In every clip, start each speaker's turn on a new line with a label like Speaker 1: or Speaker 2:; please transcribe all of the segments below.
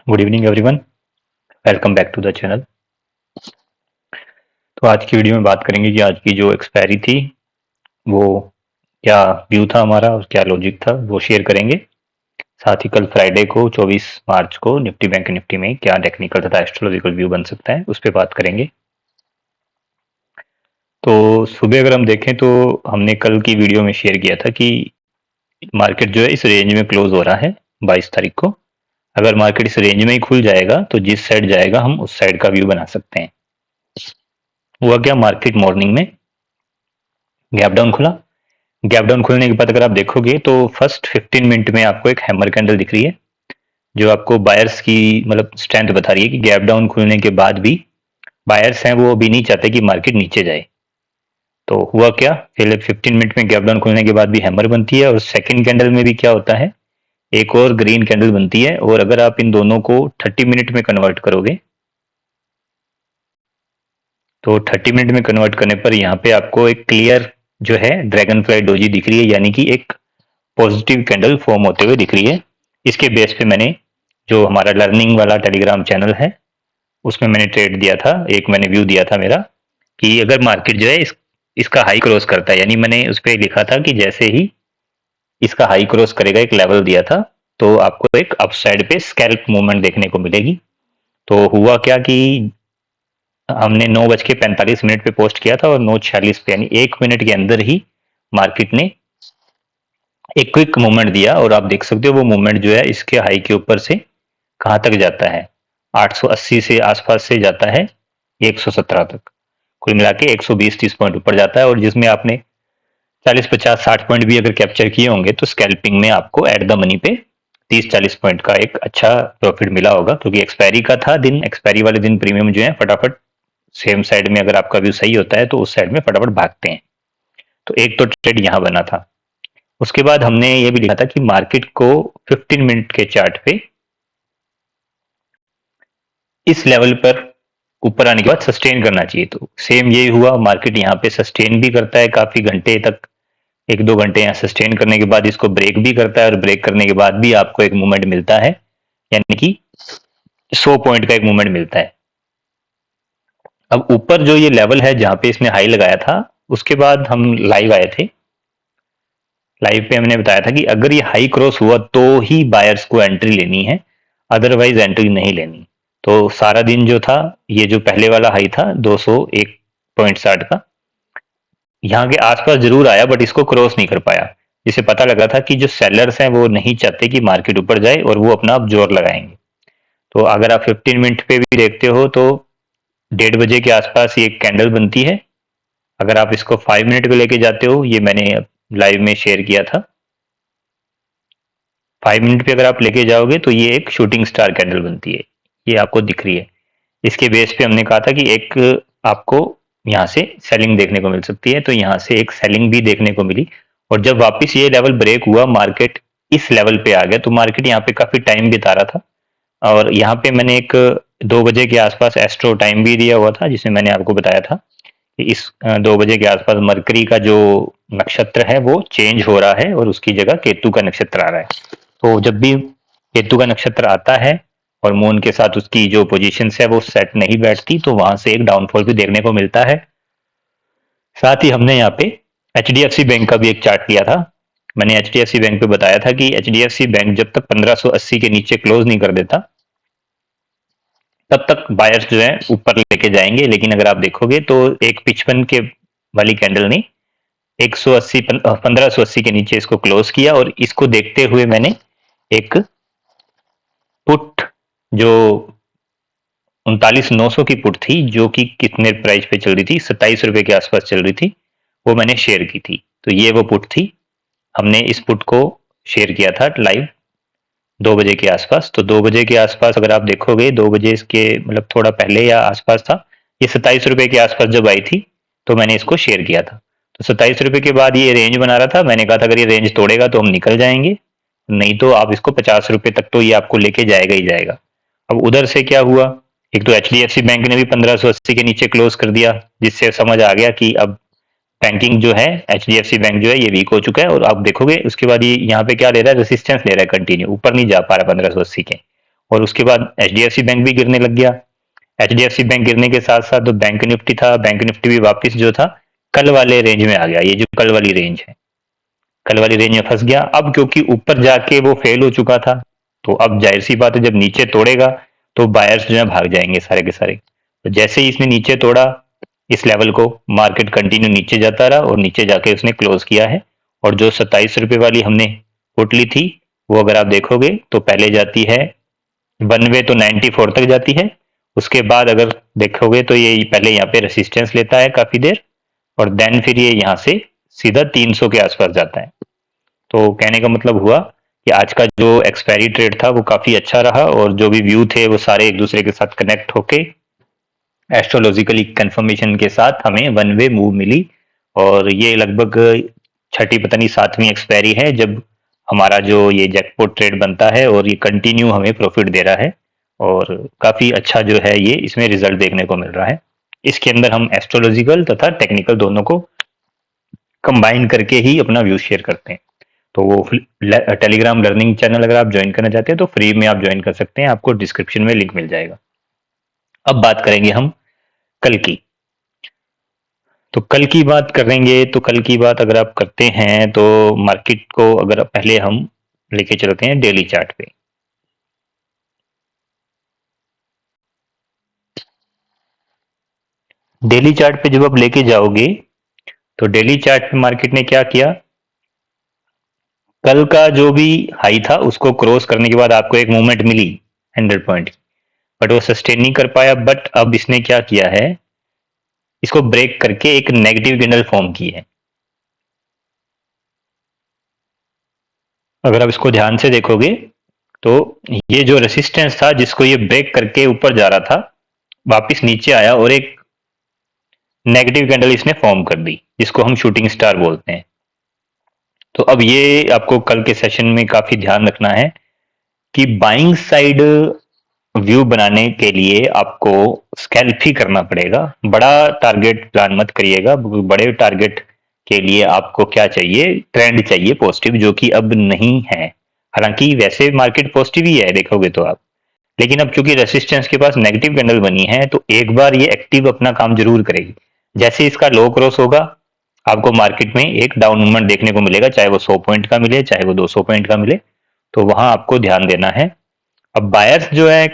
Speaker 1: Good evening everyone. Welcome back to the channel. तो आज की वीडियो में बात करेंगे कि आज की जो एक्सपायरी थी वो क्या व्यू था हमारा और क्या लॉजिक था वो शेयर करेंगे। साथ ही कल फ्राइडे को 24 मार्च को निफ्टी बैंक निफ्टी में क्या टेक्निकल तथा एस्ट्रोलॉजिकल व्यू बन सकता है उस पर बात करेंगे। तो सुबह अगर हम देखें तो हमने कल की वीडियो में शेयर किया था कि मार्केट जो है इस रेंज में क्लोज हो रहा है 22 तारीख को। अगर मार्केट इस रेंज में ही खुल जाएगा तो जिस साइड जाएगा हम उस साइड का व्यू बना सकते हैं। हुआ क्या, मार्केट मॉर्निंग में गैप डाउन खुला। गैप डाउन खुलने के बाद अगर आप देखोगे तो फर्स्ट 15 मिनट में आपको एक हैमर कैंडल दिख रही है जो आपको बायर्स की मतलब स्ट्रेंथ बता रही है कि गैप डाउन खुलने के बाद भी बायर्स हैं वो अभी नहीं चाहते कि मार्केट नीचे जाए। तो हुआ क्या, फिर 15 मिनट में गैप डाउन खुलने के बाद भी हैमर बनती है और सेकंड कैंडल में भी क्या होता है, एक और ग्रीन कैंडल बनती है। और अगर आप इन दोनों को 30 मिनट में कन्वर्ट करोगे तो 30 मिनट में कन्वर्ट करने पर यहाँ पे आपको एक क्लियर जो है ड्रैगन फ्लाई डोजी दिख रही है, यानी कि एक पॉजिटिव कैंडल फॉर्म होते हुए दिख रही है। इसके बेस पे मैंने जो हमारा लर्निंग वाला टेलीग्राम चैनल है उसमें मैंने ट्रेड दिया था, एक मैंने व्यू दिया था मेरा कि अगर मार्केट जो है इसका हाई क्रॉस करता है, यानी मैंने उस पर लिखा था कि जैसे ही इसका हाई क्रॉस करेगा, एक लेवल दिया था, तो आपको एक अपसाइड पे स्कैल्प मूवमेंट देखने को मिलेगी। तो हुआ क्या कि हमने 9:45 पे पोस्ट किया था और 9:46 पे यानी 1 मिनट के अंदर ही मार्केट ने एक क्विक मूवमेंट दिया और आप देख सकते हो वो मूवमेंट जो है इसके हाई के ऊपर से कहां तक जाता है, 880 से आसपास से जाता है 117 तक। कुल मिला के 120-30 पॉइंट ऊपर जाता है और जिसमें आपने 40-50-60 पॉइंट भी अगर कैप्चर किए होंगे तो स्कैल्पिंग में आपको एट द मनी पे 30-40 पॉइंट का एक अच्छा प्रॉफिट मिला होगा, क्योंकि एक्सपायरी का था दिन। एक्सपायरी वाले दिन प्रीमियम जो है फटाफट सेम साइड में अगर आपका व्यू सही होता है तो उस साइड में फटाफट भागते हैं। तो एक तो ट्रेड यहां बना था। उसके बाद हमने ये भी लिखा था कि मार्केट को 15 मिनट के चार्ट पे इस लेवल पर ऊपर आने के बाद सस्टेन करना चाहिए। तो सेम यही हुआ, मार्केट यहाँ पे सस्टेन भी करता है काफी घंटे तक, 1-2 घंटे यहाँ सस्टेन करने के बाद इसको ब्रेक भी करता है और ब्रेक करने के बाद भी आपको एक मूवमेंट मिलता है, यानी कि 100 पॉइंट का एक मूवमेंट मिलता है। अब ऊपर जो ये लेवल है जहां पे इसने हाई लगाया था, उसके बाद हम लाइव आए थे। लाइव पे हमने बताया था कि अगर ये हाई क्रॉस हुआ तो ही बायर्स को एंट्री लेनी है, अदरवाइज एंट्री नहीं लेनी। तो सारा दिन जो था, ये जो पहले वाला हाई था 201.60 का, यहाँ के आसपास जरूर आया बट इसको क्रॉस नहीं कर पाया, जिससे पता लगा था कि जो सेलर्स हैं वो नहीं चाहते कि मार्केट ऊपर जाए और वो अपना अब जोर लगाएंगे। तो अगर आप 15 मिनट पे भी देखते हो तो 1:30 बजे के आसपास ये कैंडल बनती है। अगर आप इसको 5 मिनट पे लेके जाते हो, ये मैंने लाइव में शेयर किया था, 5 मिनट पे अगर आप लेके जाओगे तो ये एक शूटिंग स्टार कैंडल बनती है, ये आपको दिख रही है। इसके बेस पे हमने कहा था कि एक आपको यहाँ से सेलिंग देखने को मिल सकती है, तो यहाँ से एक सेलिंग भी देखने को मिली। और जब वापस ये लेवल ब्रेक हुआ, मार्केट इस लेवल पे आ गया, तो मार्केट यहाँ पे काफी टाइम बिता रहा था। और यहाँ पे मैंने एक 2 बजे के आसपास एस्ट्रो टाइम भी दिया हुआ था, जिसमें मैंने आपको बताया था कि इस 2 बजे के आसपास मरकरी का जो नक्षत्र है वो चेंज हो रहा है और उसकी जगह केतु का नक्षत्र आ रहा है। तो जब भी केतु का नक्षत्र आता है और मून के साथ उसकी जो पोजीशन है वो सेट नहीं बैठती, तो वहां से एक डाउनफॉल भी देखने को मिलता है। साथ ही हमने यहाँ पे HDFC बैंक का भी एक चार्ट लिया था। मैंने HDFC बैंक पे बताया था कि HDFC बैंक जब तक 1580 के नीचे क्लोज नहीं कर देता तब तक बायर्स जो है ऊपर लेके जाएंगे। लेकिन अगर आप देखोगे तो एक 55 के वाली कैंडल ने 180 1580 के नीचे इसको क्लोज किया और इसको देखते हुए मैंने एक पुट जो 39,900 की पुट थी, जो कि कितने प्राइस पे चल रही थी, 27 रुपए के आसपास चल रही थी, वो मैंने शेयर की थी। तो ये वो पुट थी, हमने इस पुट को शेयर किया था लाइव 2 बजे के आसपास। तो 2 बजे के आसपास अगर आप देखोगे, 2 बजे इसके मतलब थोड़ा पहले या आसपास था, ये 27 रुपए के आसपास जब आई थी तो मैंने इसको शेयर किया था। तो 27 रुपए के बाद ये रेंज बना रहा था, मैंने कहा था अगर ये रेंज तोड़ेगा तो हम निकल जाएंगे, नहीं तो आप इसको 50 रुपए तक तो ये आपको लेके जाएगा ही जाएगा। अब उधर से क्या हुआ, एक तो HDFC बैंक ने भी 1580 के नीचे क्लोज कर दिया, जिससे समझ आ गया कि अब बैंकिंग जो है, HDFC बैंक जो है ये वीक हो चुका है। और आप देखोगे उसके बाद ये यहाँ पे क्या ले रहा है, रेसिस्टेंस ले रहा है, कंटिन्यू ऊपर नहीं जा पा रहा 1580 के। और उसके बाद एचडीएफसी बैंक भी गिरने लग गया। एचडीएफसी बैंक गिरने के साथ साथ जो बैंक निफ्टी था, बैंक निफ्टी भी वापस जो था कल वाले रेंज में आ गया। ये जो कल वाली रेंज है, कल वाली रेंज में फंस गया। अब क्योंकि ऊपर जाके वो फेल हो चुका था, तो अब जाहिर सी बात है जब नीचे तोड़ेगा तो बायर्स जो है भाग जाएंगे सारे के सारे। तो जैसे ही इसने नीचे तोड़ा इस लेवल को, मार्केट कंटिन्यू नीचे जाता रहा और नीचे जाके उसने क्लोज किया है। और जो 27 रुपए वाली हमने पुट ली थी, वो अगर आप देखोगे तो पहले जाती है 1 वे तो 94 तक जाती है। उसके बाद अगर देखोगे तो ये पहले यहाँ पे रेसिस्टेंस लेता है काफी देर, और देन फिर ये यहाँ से सीधा 300 के आसपास जाता है। तो कहने का मतलब हुआ कि आज का जो एक्सपायरी ट्रेड था वो काफी अच्छा रहा, और जो भी व्यू थे वो सारे एक दूसरे के साथ कनेक्ट होके एस्ट्रोलॉजिकली कंफर्मेशन के साथ हमें 1 वे मूव मिली। और ये लगभग छठी पता नहीं 7वीं एक्सपायरी है जब हमारा जो ये जैकपॉट ट्रेड बनता है, और ये कंटिन्यू हमें प्रॉफिट दे रहा है। और काफी अच्छा जो है ये इसमें रिजल्ट देखने को मिल रहा है। इसके अंदर हम एस्ट्रोलॉजिकल तथा टेक्निकल दोनों को कंबाइन करके ही अपना व्यू शेयर करते हैं। तो वो टेलीग्राम लर्निंग चैनल अगर आप ज्वाइन करना चाहते हैं तो फ्री में आप ज्वाइन कर सकते हैं, आपको डिस्क्रिप्शन में लिंक मिल जाएगा। अब बात करेंगे हम कल की। तो कल की बात करेंगे तो कल की बात अगर आप करते हैं तो मार्केट को अगर पहले हम लेके चलते हैं डेली चार्ट पे। डेली चार्ट पे जब आप लेके जाओगे तो डेली चार्ट पे मार्केट ने क्या किया, कल का जो भी हाई था उसको क्रॉस करने के बाद आपको एक मूवमेंट मिली 100 पॉइंट, बट वो सस्टेन नहीं कर पाया। बट अब इसने क्या किया है, इसको ब्रेक करके एक नेगेटिव कैंडल फॉर्म की है। अगर आप इसको ध्यान से देखोगे तो ये जो रेसिस्टेंस था जिसको ये ब्रेक करके ऊपर जा रहा था, वापस नीचे आया और एक नेगेटिव कैंडल इसने फॉर्म कर दी, जिसको हम शूटिंग स्टार बोलते हैं। तो अब ये आपको कल के सेशन में काफी ध्यान रखना है कि बाइंग साइड व्यू बनाने के लिए आपको स्कैल्प ही करना पड़ेगा। बड़ा टारगेट प्लान मत करिएगा। बड़े टारगेट के लिए आपको क्या चाहिए, ट्रेंड चाहिए पॉजिटिव, जो कि अब नहीं है। हालांकि वैसे मार्केट पॉजिटिव ही है देखोगे तो आप, लेकिन अब चूंकि रेसिस्टेंस के पास नेगेटिव कैंडल बनी है तो एक बार ये एक्टिव अपना काम जरूर करेगी। जैसे इसका लो क्रॉस होगा आपको मार्केट में एक डाउन मूवमेंट देखने को मिलेगा, चाहे वो 100 पॉइंट का मिले चाहे वो 200 पॉइंट का मिले। तो वहां आपको ध्यान देना है। अब बायर्स जो है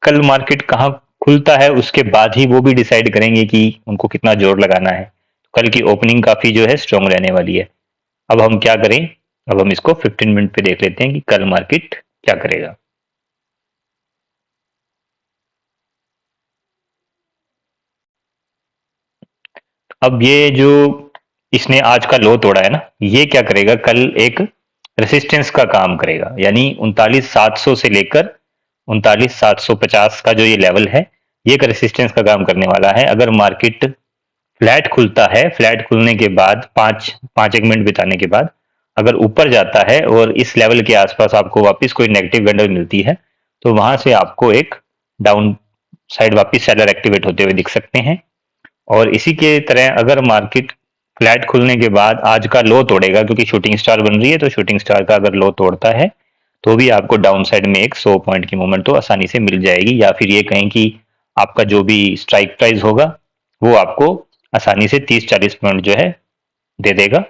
Speaker 1: कल मार्केट कहाँ खुलता है उसके बाद ही वो भी डिसाइड करेंगे कि उनको कितना जोर लगाना है। कल की ओपनिंग काफी जो है स्ट्रॉन्ग रहने वाली है। अब हम क्या करें, अब हम इसको 15 मिनट पे देख लेते हैं कि कल मार्केट क्या करेगा। अब ये जो इसने आज का लो तोड़ा है ना, ये क्या करेगा, कल एक रेसिस्टेंस का काम करेगा। यानी 39,700 से लेकर 39,750 का जो ये लेवल है, ये एक रेसिस्टेंस का काम करने वाला है। अगर मार्केट फ्लैट खुलता है, फ्लैट खुलने के बाद पाँच पाँच एक मिनट बिताने के बाद अगर ऊपर जाता है और इस लेवल के आसपास आपको वापस कोई नेगेटिव कैंडल मिलती है, तो वहां से आपको एक डाउन साइड वापस सेलर एक्टिवेट होते हुए दिख सकते हैं। और इसी के तरह अगर मार्केट फ्लैट खुलने के बाद आज का लो तोड़ेगा, क्योंकि शूटिंग स्टार बन रही है, तो शूटिंग स्टार का अगर लो तोड़ता है तो भी आपको डाउन साइड में एक 100 पॉइंट की मूवमेंट तो आसानी से मिल जाएगी। या फिर ये कहें कि आपका जो भी स्ट्राइक प्राइस होगा वो आपको आसानी से 30-40 पॉइंट जो है दे देगा।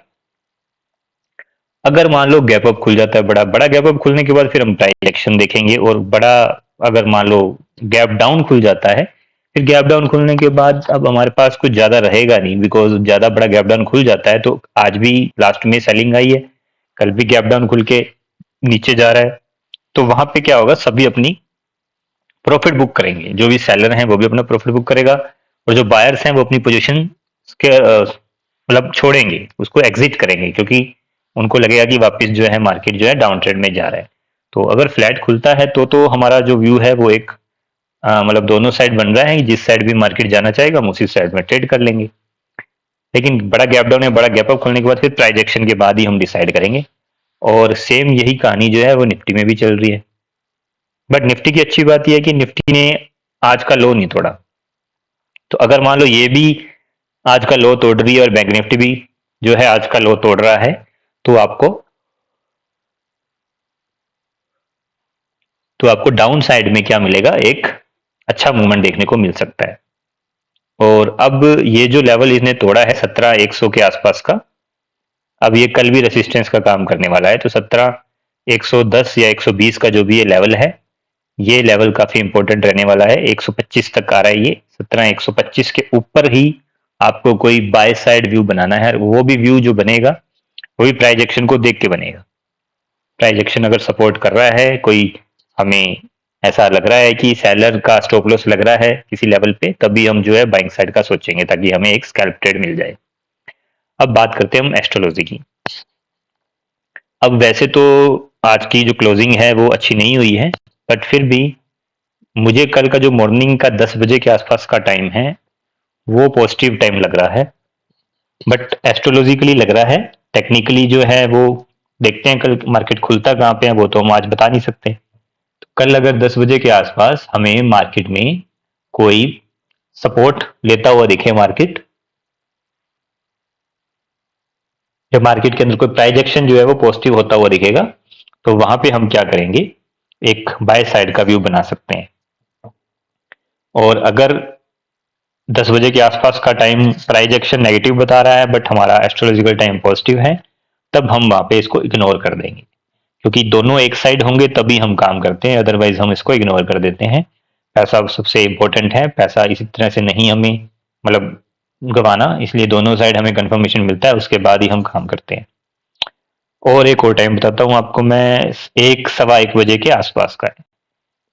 Speaker 1: अगर मान लो गैप अप खुल जाता है, बड़ा बड़ा गैप अप खुलने के बाद फिर हम प्राइस एक्शन देखेंगे। और बड़ा अगर मान लो गैप डाउन खुल जाता है, फिर गैप डाउन खुलने के बाद अब हमारे पास कुछ ज्यादा रहेगा नहीं, बिकॉज ज्यादा बड़ा गैप डाउन खुल जाता है तो आज भी लास्ट में सेलिंग आई है, कल भी गैप डाउन खुल के नीचे जा रहा है। तो वहां पे क्या होगा, सभी अपनी प्रॉफिट बुक करेंगे। जो भी सेलर हैं वो भी अपना प्रॉफिट बुक करेगा, और जो बायर्स हैं वो अपनी पोजीशन के मतलब छोड़ेंगे, उसको एग्जिट करेंगे, क्योंकि उनको लगेगा कि वापस जो है मार्केट जो है डाउन ट्रेंड में जा रहा है। तो अगर फ्लैट खुलता है तो हमारा जो व्यू है वो एक मतलब दोनों साइड बन रहा है, जिस साइड भी मार्केट जाना चाहेगा हम उसी साइड में ट्रेड कर लेंगे। लेकिन बड़ा गैप डाउन या बड़ा गैप अप खोलने के बाद फिर प्राइस एक्शन के बाद ही हम डिसाइड करेंगे। और सेम यही कहानी जो है वो निफ्टी में भी चल रही है। बट निफ्टी की अच्छी बात यह है कि निफ्टी ने आज का लो नहीं तोड़ा। तो अगर मान लो ये भी आज का लो तोड़ रही है और बैंक निफ्टी भी जो है आज का लो तोड़ रहा है, तो आपको तो आपको डाउन साइड में क्या मिलेगा, एक अच्छा मूवमेंट देखने को मिल सकता है। और अब ये जो लेवल इसने तोड़ा है 17,100 के आसपास का, अब ये कल भी रेसिस्टेंस का काम करने वाला है। तो 17,110 या 120 का जो भी ये लेवल है, ये लेवल काफी इंपॉर्टेंट रहने वाला है। 125 तक आ रहा है ये, 17,125 के ऊपर ही आपको कोई बाय साइड व्यू बनाना है। वो भी व्यू जो बनेगा वो भी प्राइस एक्शन को देख के बनेगा। प्राइस एक्शन अगर सपोर्ट कर रहा है, कोई हमें ऐसा लग रहा है कि सेलर का स्टॉप लॉस लग रहा है किसी लेवल पे, तभी हम जो है बाइंग साइड का सोचेंगे, ताकि हमें एक स्कैल्प ट्रेड मिल जाए। अब बात करते हैं हम एस्ट्रोलॉजी की। अब वैसे तो आज की जो क्लोजिंग है वो अच्छी नहीं हुई है, बट फिर भी मुझे कल का जो मॉर्निंग का 10 बजे के आसपास का टाइम है वो पॉजिटिव टाइम लग रहा है। बट एस्ट्रोलॉजिकली लग रहा है, टेक्निकली जो है वो देखते हैं कल मार्केट खुलता कहाँ पे है, वो तो हम आज बता नहीं सकते। तो कल अगर 10 बजे के आसपास हमें मार्केट में कोई सपोर्ट लेता हुआ दिखे मार्केट, जब मार्केट के अंदर कोई प्राइस एक्शन जो है वो पॉजिटिव होता हुआ दिखेगा, तो वहां पे हम क्या करेंगे, एक बाय साइड का व्यू बना सकते हैं। और अगर 10 बजे के आसपास का टाइम प्राइस एक्शन नेगेटिव बता रहा है बट हमारा एस्ट्रोलॉजिकल टाइम पॉजिटिव है, तब हम वहां पे इसको इग्नोर कर देंगे, क्योंकि दोनों एक साइड होंगे तभी हम काम करते हैं, अदरवाइज हम इसको इग्नोर कर देते हैं। पैसा सबसे इंपॉर्टेंट है, पैसा इसी तरह से नहीं हमें मतलब गंवाना, इसलिए दोनों साइड हमें कंफर्मेशन मिलता है उसके बाद ही हम काम करते हैं। और एक और टाइम बताता हूँ आपको मैं, 1 सवा 1 बजे के आसपास का है।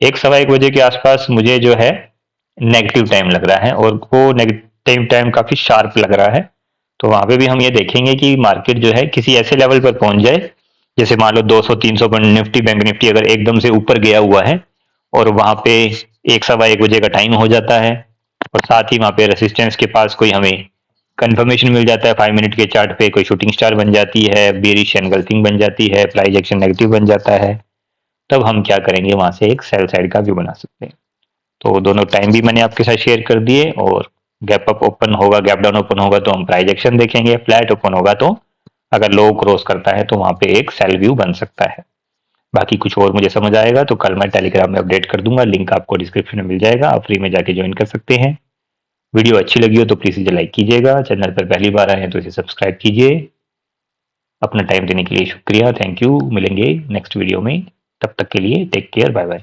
Speaker 1: 1 सवा 1 बजे के आसपास मुझे जो है नेगेटिव टाइम लग रहा है, और वो नेगेटिव टाइम काफी शार्प लग रहा है। तो वहां पे भी हम ये देखेंगे कि मार्केट जो है किसी ऐसे लेवल पर पहुंच जाए, जैसे मान लो 200-300 पॉइंट निफ्टी बैंक निफ्टी अगर एकदम से ऊपर गया हुआ है और वहां पे 1 सवा 1 बजे का टाइम हो जाता है, और साथ ही वहां पे रेसिस्टेंस के पास कोई हमें कंफर्मेशन मिल जाता है, 5 मिनट के चार्ट पे कोई शूटिंग स्टार बन जाती है, बेरिश एनगल्फिंग बन जाती है, प्राइस एक्शन नेगेटिव बन जाता है, तब हम क्या करेंगे, वहां से एक सेल साइड का व्यू बना सकते हैं। तो दोनों टाइम भी मैंने आपके साथ शेयर कर दिए। और गैप अप ओपन होगा, गैप डाउन ओपन होगा तो हम प्राइस एक्शन देखेंगे, फ्लैट ओपन होगा तो अगर लो क्रॉस करता है तो वहां पे एक सेल व्यू बन सकता है। बाकी कुछ और मुझे समझ आएगा तो कल मैं टेलीग्राम में अपडेट कर दूंगा, लिंक आपको डिस्क्रिप्शन में मिल जाएगा, आप फ्री में जाके ज्वाइन कर सकते हैं। वीडियो अच्छी लगी हो तो प्लीज इसे लाइक कीजिएगा, चैनल पर पहली बार आए हैं तो इसे सब्सक्राइब कीजिए। अपना टाइम देने के लिए शुक्रिया, थैंक यू। मिलेंगे नेक्स्ट वीडियो में, तब तक के लिए टेक केयर, बाय बाय।